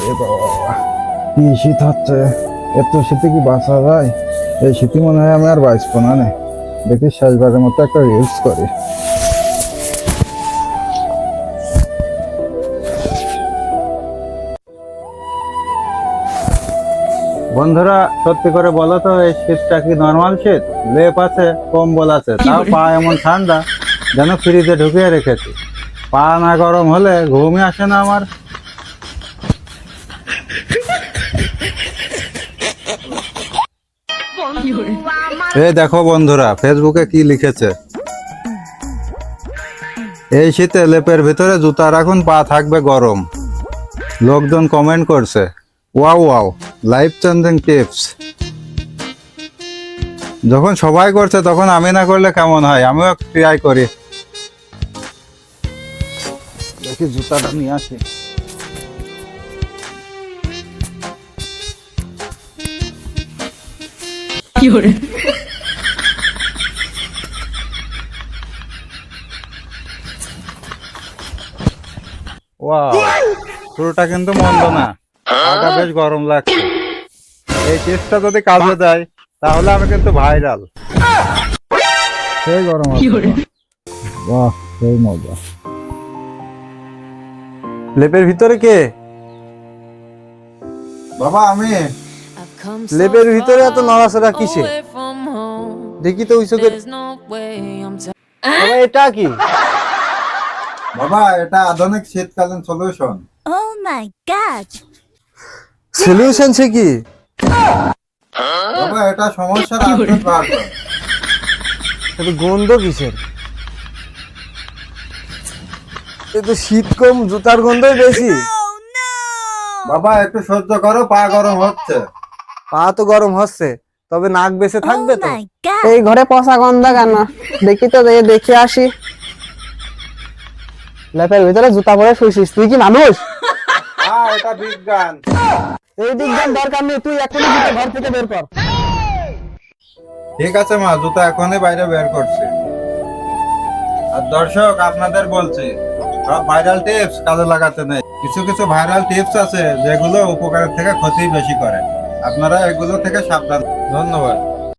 এ বাবা, কি শীত হচ্ছে! এত শীতে কি বাঁচা যায়? এই শীতে মনে হয় আমি আর বাঁচবো না নে। দেখি শেষবারের মতো একটা রিলস করি। বন্ধুরা, সত্যি করে বলো তো, এই শীতটা কি নর্মাল শীত? লেপ আছে, কম্বল আছে, তাও পা এমন ঠান্ডা যেন ফ্রিজে ঢুকিয়ে রেখেছি। পা না গরম হলে ঘুমই আসে না আমার। এই দেখো বন্ধুরা, ফেসবুকে কি লিখেছে। এই শীতে লেপের ভিতরে জুতা রাখুন, পা থাকবে গরম। লোকজন কমেন্ট করছে, wow wow, life changing tips. যখন সবাই করছে তখন আমি না করলে কেমন হয়? আমিও ট্রাই করি। দেখি জুতাটা নিয়ে আসি। ওয়াও, পুরোটা কিন্তু মন্দ না। পাটা বেশ গরম লাগছে। এই টিপসটা যদি কাজে দেয় তাহলে আমি কিন্তু ভাইরাল। সেই গরম আছে। বাহ, সেই মজা। লেপের ভিতরে কে? বাবা, আমি। লেপের ভিতরে এত নড়াচড়া কিসে? দেখি তো ওই চোখের। বাবা, এটা কি? বাবা, এটা আধুনিক শীতকালীন solution. Oh my god! Solution সে কি? বাবা, এটা সমস্যার আধুনিক ভার্সন। এটা গন্ধ কিসের? এ তো শীত কম, জুতার গন্ধই বেশি। Oh no! বাবা, একটু সহ্য করো, পা গরম হচ্ছে। পা তো গরম হচ্ছে, তবে নাক বেঁচে থাকবে Oh তো? my god! এই ঘরে পচা গন্ধ কেন? দেখি তো, দেখে আসি। লেপের ভিতরে জুতা পরে শুইছিস, তুই কি মানুষ? এটা বিজ্ঞান। এই বিজ্ঞান দরকার নেই, তুই এখনই জুতা ঘর থেকে বের কর। ঠিক আছে মা, জুতা এখনই বাইরে বের করছি। আর দর্শক, আপনাদের বলছি, সব ভাইরাল টিপস কাজে লাগাতে নেই। কিছু কিছু ভাইরাল টিপস আছে যেগুলো উপকারের থেকে ক্ষতি বেশি করে। আপনারা এগুলো থেকে সাবধান। ধন্যবাদ।